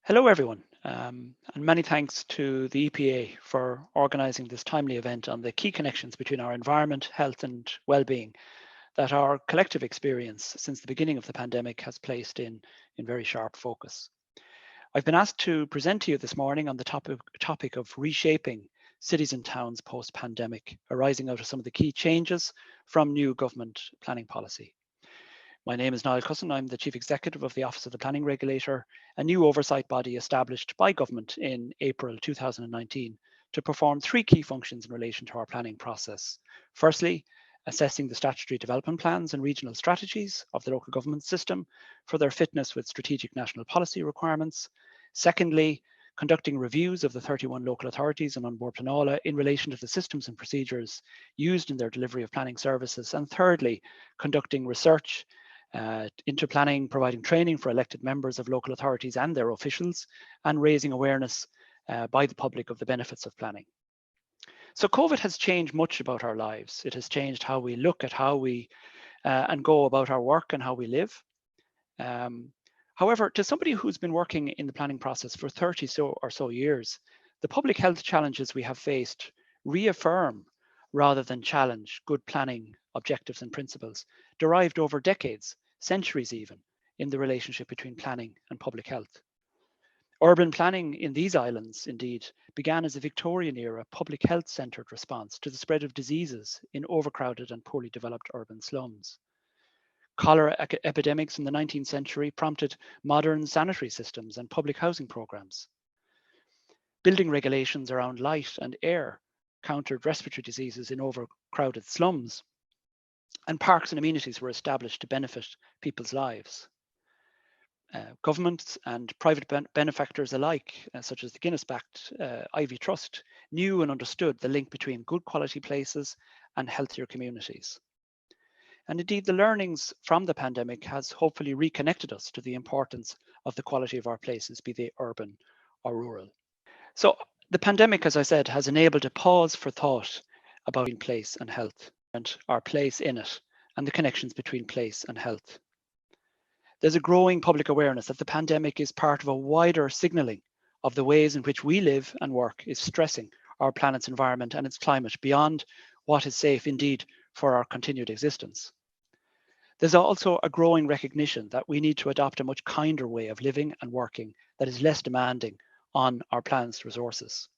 Hello, everyone, and many thanks to the EPA for organising this timely event on the key connections between our environment, health and well-being that our collective experience since the beginning of the pandemic has placed in very sharp focus. I've been asked to present to you this morning on the topic of reshaping cities and towns post-pandemic, arising out of some of the key changes from new government planning policy. My name is Niall Cussen. I'm the Chief Executive of the Office of the Planning Regulator, a new oversight body established by government in April 2019 to perform three key functions in relation to our planning process. Firstly, assessing the statutory development plans and regional strategies of the local government system for their fitness with strategic national policy requirements. Secondly, conducting reviews of the 31 local authorities and An Bord Pleanála in relation to the systems and procedures used in their delivery of planning services. And thirdly, conducting research into planning, providing training for elected members of local authorities and their officials, and raising awareness by the public of the benefits of planning. So COVID has changed much about our lives. It has changed how we look at how we and go about our work and how we live. However, to somebody who's been working in the planning process for 30 or so years, the public health challenges we have faced reaffirm rather than challenge good planning objectives and principles derived over decades, centuries even, in the relationship between planning and public health. Urban planning in these islands, indeed, began as a Victorian-era public health-centred response to the spread of diseases in overcrowded and poorly developed urban slums. Cholera epidemics in the 19th century prompted modern sanitary systems and public housing programs. Building regulations around light and air countered respiratory diseases in overcrowded slums, and parks and amenities were established to benefit people's lives. Governments and private benefactors alike, such as the Guinness-backed Ivy Trust, knew and understood the link between good quality places and healthier communities. And indeed, the learnings from the pandemic has hopefully reconnected us to the importance of the quality of our places, be they urban or rural. So the pandemic, as I said, has enabled a pause for thought about place and health and our place in it and the connections between place and health. There's a growing public awareness that the pandemic is part of a wider signalling of the ways in which we live and work is stressing our planet's environment and its climate beyond what is safe indeed for our continued existence. There's also a growing recognition that we need to adopt a much kinder way of living and working that is less demanding on our planet's resources.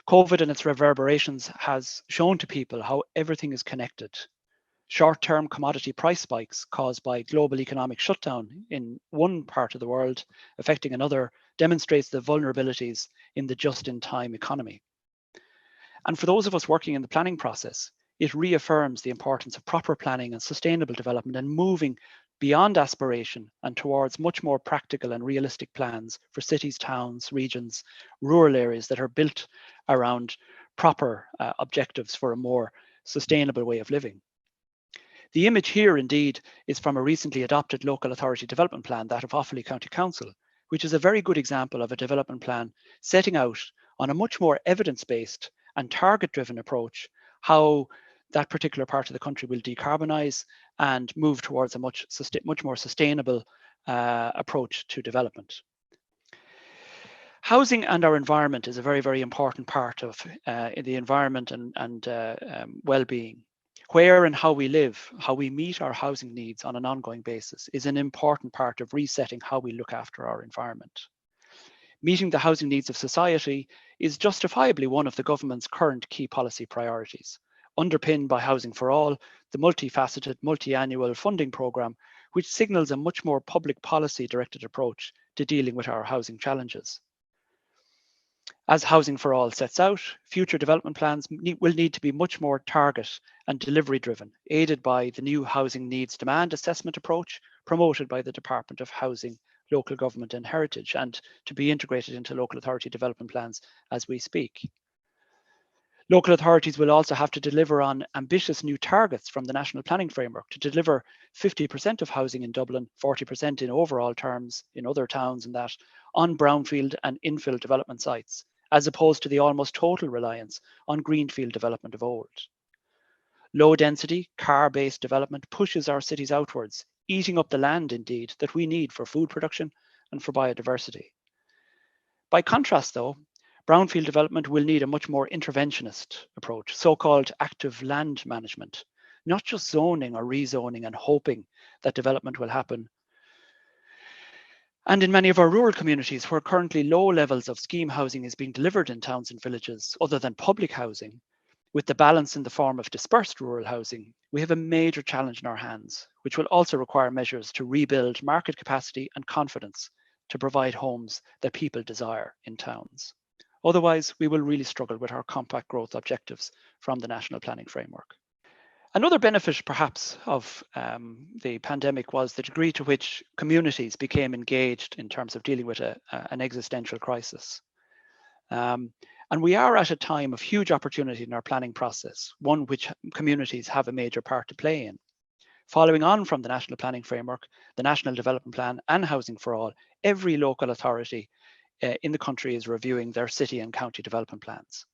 COVID and its reverberations has shown to people how everything is connected. Short-term commodity price spikes caused by global economic shutdown in one part of the world affecting another demonstrates the vulnerabilities in the just-in-time economy. And for those of us working in the planning process, it reaffirms the importance of proper planning and sustainable development and moving beyond aspiration and towards much more practical and realistic plans for cities, towns, regions, rural areas that are built around proper objectives for a more sustainable way of living. The image here indeed is from a recently adopted local authority development plan, that of Offaly County Council, which is a very good example of a development plan setting out on a much more evidence-based and target-driven approach how that particular part of the country will decarbonise and move towards a much more sustainable approach to development. Housing and our environment is a very, very important part of the environment and well-being. Where and how we live, how we meet our housing needs on an ongoing basis is an important part of resetting how we look after our environment. Meeting the housing needs of society is justifiably one of the government's current key policy priorities, underpinned by Housing for All, the multifaceted, multi-annual funding programme, which signals a much more public policy directed approach to dealing with our housing challenges. As Housing for All sets out, future development plans will need to be much more target and delivery driven, aided by the new housing needs demand assessment approach promoted by the Department of Housing, Local Government and Heritage, and to be integrated into local authority development plans as we speak. Local authorities will also have to deliver on ambitious new targets from the National Planning Framework to deliver 50% of housing in Dublin, 40% in overall terms in other towns and that on brownfield and infill development sites, as opposed to the almost total reliance on greenfield development of old. Low density, car-based development pushes our cities outwards, eating up the land indeed that we need for food production and for biodiversity. By contrast, though, brownfield development will need a much more interventionist approach, so-called active land management, not just zoning or rezoning and hoping that development will happen. And in many of our rural communities where currently low levels of scheme housing is being delivered in towns and villages, other than public housing, with the balance in the form of dispersed rural housing, we have a major challenge in our hands, which will also require measures to rebuild market capacity and confidence to provide homes that people desire in towns. Otherwise, we will really struggle with our compact growth objectives from the National Planning Framework. Another benefit, perhaps, of the pandemic was the degree to which communities became engaged in terms of dealing with an existential crisis. And we are at a time of huge opportunity in our planning process, one which communities have a major part to play in. Following on from the National Planning Framework, the National Development Plan and Housing for All, every local authority in the country is reviewing their city and county development plans.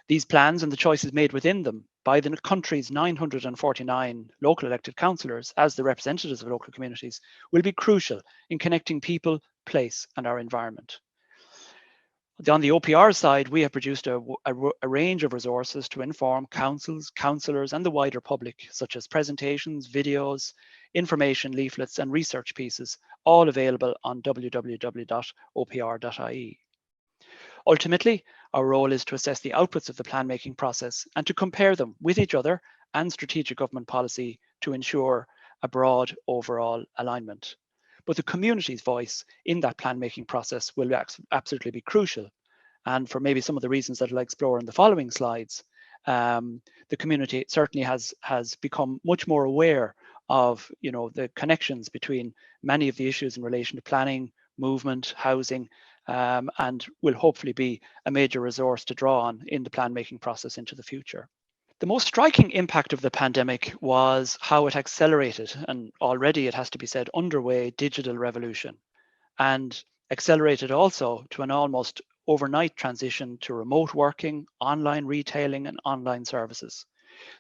These plans and the choices made within them by the country's 949 local elected councillors as the representatives of local communities will be crucial in connecting people, place and our environment. On the OPR side, we have produced a range of resources to inform councils, councillors and the wider public, such as presentations, videos, information leaflets and research pieces, all available on www.opr.ie. Ultimately, our role is to assess the outputs of the plan making process and to compare them with each other and strategic government policy to ensure a broad overall alignment. But the community's voice in that plan making process will absolutely be crucial. And for maybe some of the reasons that I'll explore in the following slides, the community certainly has become much more aware of the connections between many of the issues in relation to planning, movement, housing, and will hopefully be a major resource to draw on in the plan making process into the future. The most striking impact of the pandemic was how it accelerated, and already it has to be said, underway digital revolution, and accelerated also to an almost overnight transition to remote working, online retailing and online services.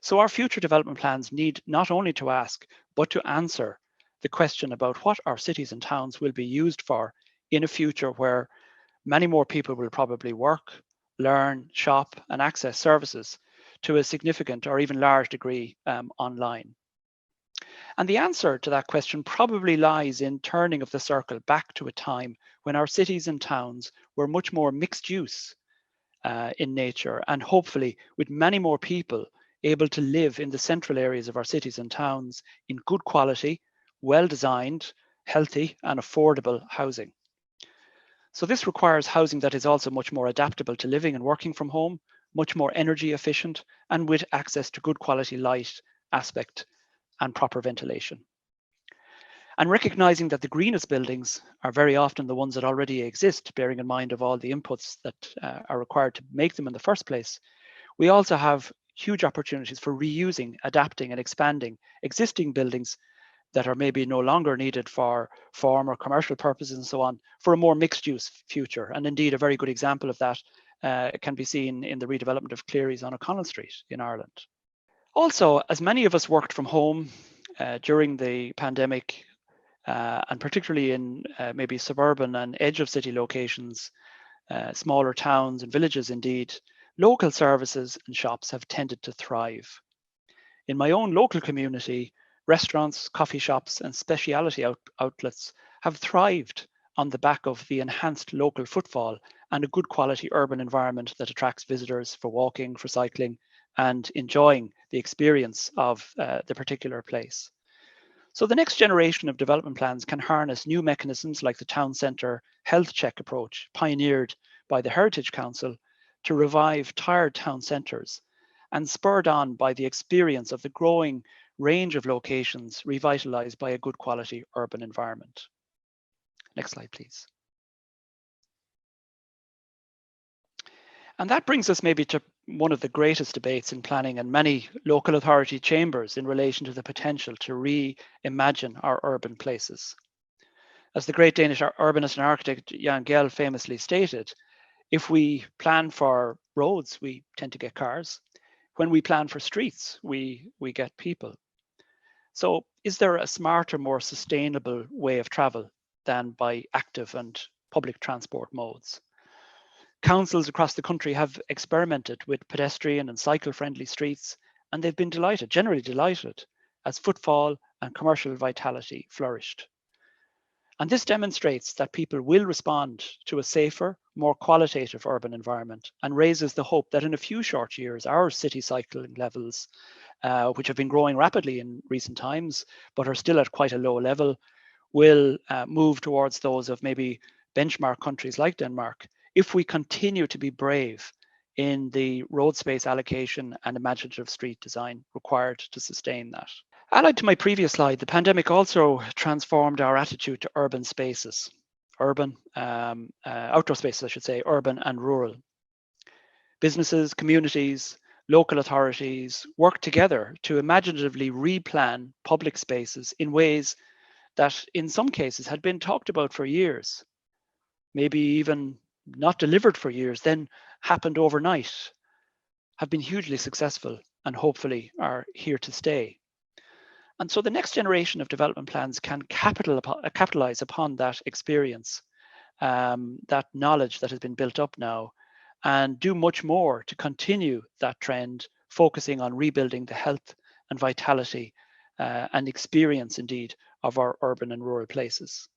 So our future development plans need not only to ask, but to answer the question about what our cities and towns will be used for in a future where many more people will probably work, learn, shop and access services to a significant or even large degree online. And the answer to that question probably lies in turning of the circle back to a time when our cities and towns were much more mixed use in nature, and hopefully with many more people able to live in the central areas of our cities and towns in good quality, well-designed, healthy and affordable housing. So this requires housing that is also much more adaptable to living and working from home, much more energy efficient and with access to good quality light aspect and proper ventilation. And recognizing that the greenest buildings are very often the ones that already exist, bearing in mind of all the inputs that are required to make them in the first place, we also have huge opportunities for reusing, adapting and expanding existing buildings that are maybe no longer needed for farm or commercial purposes and so on, for a more mixed use future. And indeed, a very good example of that can be seen in the redevelopment of Cleary's on O'Connell Street in Ireland. Also, as many of us worked from home during the pandemic, and particularly in maybe suburban and edge of city locations, smaller towns and villages indeed, local services and shops have tended to thrive. In my own local community, restaurants, coffee shops and specialty outlets have thrived on the back of the enhanced local footfall and a good quality urban environment that attracts visitors for walking, for cycling and enjoying the experience of the particular place. So the next generation of development plans can harness new mechanisms like the town centre health check approach pioneered by the Heritage Council to revive tired town centres and spurred on by the experience of the growing range of locations revitalised by a good quality urban environment. Next slide, please. And that brings us maybe to one of the greatest debates in planning and many local authority chambers in relation to the potential to reimagine our urban places. As the great Danish urbanist and architect Jan Gehl famously stated, if we plan for roads, we tend to get cars. When we plan for streets, we get people. So is there a smarter, more sustainable way of travel than by active and public transport modes. Councils across the country have experimented with pedestrian and cycle-friendly streets, and they've been delighted, generally delighted, as footfall and commercial vitality flourished. And this demonstrates that people will respond to a safer, more qualitative urban environment, and raises the hope that in a few short years, our city cycling levels, which have been growing rapidly in recent times, but are still at quite a low level, will move towards those of maybe benchmark countries like Denmark, if we continue to be brave in the road space allocation and imaginative street design required to sustain that. Allied to my previous slide, the pandemic also transformed our attitude to urban spaces, outdoor spaces, I should say, urban and rural. Businesses, communities, local authorities work together to imaginatively replan public spaces in ways that in some cases had been talked about for years, maybe even not delivered for years, then happened overnight, have been hugely successful and hopefully are here to stay. And so the next generation of development plans can capitalize upon that experience, that knowledge that has been built up now, and do much more to continue that trend, focusing on rebuilding the health and vitality and experience indeed of our urban and rural places.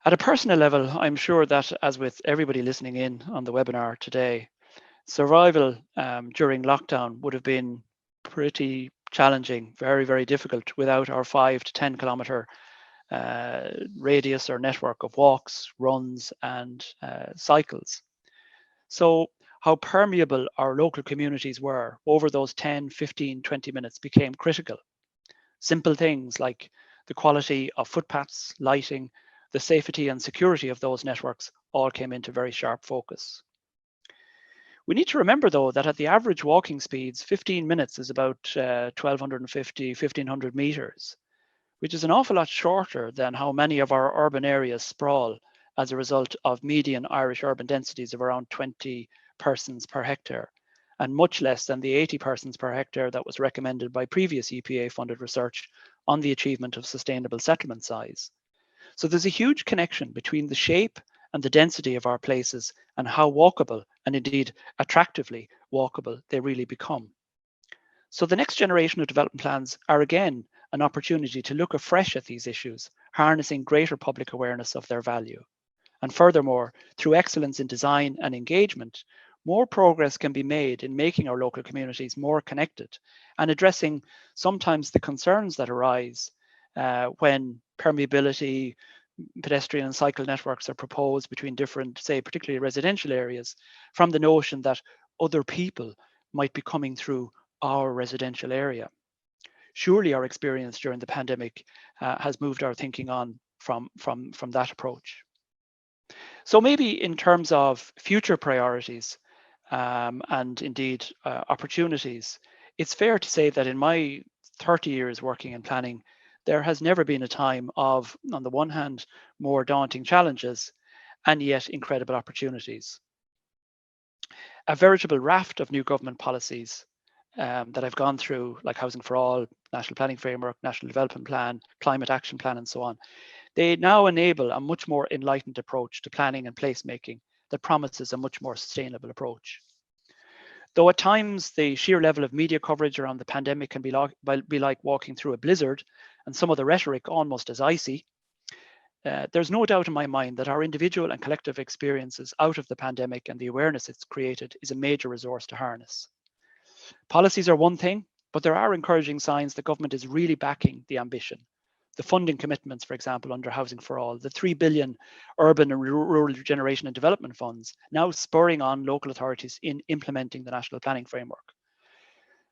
At a personal level, I'm sure that as with everybody listening in on the webinar today, survival during lockdown would have been pretty challenging, very, very difficult without our 5 to 10 kilometer radius or network of walks, runs, and cycles. So how permeable our local communities were over those 10, 15, 20 minutes became critical. Simple things like the quality of footpaths, lighting, the safety and security of those networks all came into very sharp focus. We need to remember, though, that at the average walking speeds, 15 minutes is about 1,250, 1,500 meters, which is an awful lot shorter than how many of our urban areas sprawl as a result of median Irish urban densities of around 20 persons per hectare, and much less than the 80 persons per hectare that was recommended by previous EPA-funded research on the achievement of sustainable settlement size. So there's a huge connection between the shape and the density of our places and how walkable and indeed attractively walkable they really become. So the next generation of development plans are again an opportunity to look afresh at these issues, harnessing greater public awareness of their value. And furthermore, through excellence in design and engagement, more progress can be made in making our local communities more connected and addressing sometimes the concerns that arise when permeability, pedestrian and cycle networks are proposed between different, say, particularly residential areas, from the notion that other people might be coming through our residential area. Surely our experience during the pandemic has moved our thinking on from that approach. So maybe in terms of future priorities and indeed opportunities, it's fair to say that in my 30 years working in planning, there has never been a time of, on the one hand, more daunting challenges and yet incredible opportunities. A veritable raft of new government policies that I've gone through, like Housing for All, National Planning Framework, National Development Plan, Climate Action Plan, and so on, they now enable a much more enlightened approach to planning and placemaking that promises a much more sustainable approach. Though at times the sheer level of media coverage around the pandemic can be like walking through a blizzard, and some of the rhetoric almost as icy, there's no doubt in my mind that our individual and collective experiences out of the pandemic and the awareness it's created is a major resource to harness. Policies are one thing, but there are encouraging signs that government is really backing the ambition. The funding commitments, for example, under Housing for All, the 3 billion urban and rural regeneration and development funds, now spurring on local authorities in implementing the National Planning Framework.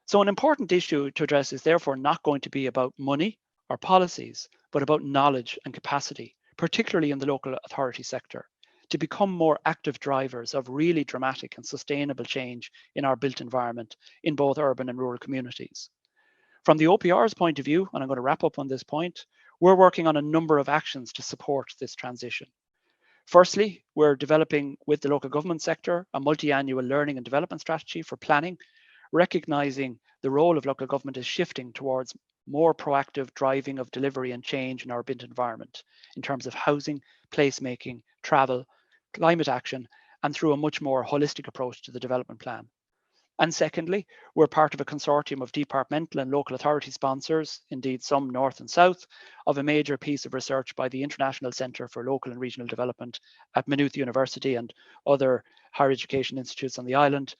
So an important issue to address is therefore not going to be about money or policies, but about knowledge and capacity, particularly in the local authority sector, to become more active drivers of really dramatic and sustainable change in our built environment in both urban and rural communities. From the OPR's point of view, and I'm going to wrap up on this point, we're working on a number of actions to support this transition. Firstly, we're developing with the local government sector a multi-annual learning and development strategy for planning, recognizing the role of local government is shifting towards more proactive driving of delivery and change in our built environment in terms of housing, placemaking, travel, climate action, and through a much more holistic approach to the development plan. And secondly, we're part of a consortium of departmental and local authority sponsors, indeed some north and south, of a major piece of research by the International Centre for Local and Regional Development at Maynooth University and other higher education institutes on the island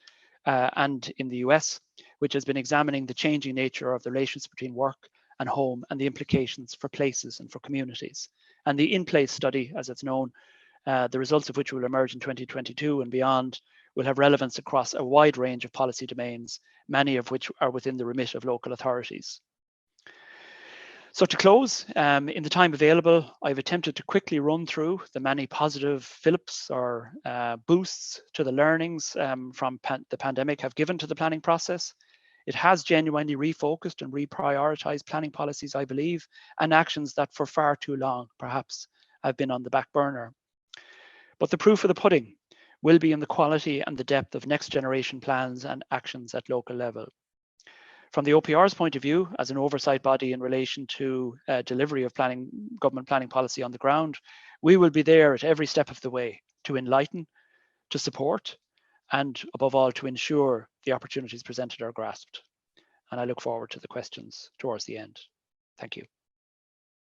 and in the US, which has been examining the changing nature of the relations between work and home and the implications for places and for communities. And the in-place study, as it's known, the results of which will emerge in 2022 and beyond, will have relevance across a wide range of policy domains, many of which are within the remit of local authorities. So to close, in the time available, I've attempted to quickly run through the many positive fillps or boosts to the learnings from the pandemic have given to the planning process. It has genuinely refocused and reprioritized planning policies, I believe, and actions that for far too long, perhaps, have been on the back burner. But the proof of the pudding will be in the quality and the depth of next generation plans and actions at local level. From the OPR's point of view, as an oversight body in relation to delivery of government planning policy on the ground, we will be there at every step of the way to enlighten, to support, and above all, to ensure the opportunities presented are grasped. And I look forward to the questions towards the end. Thank you.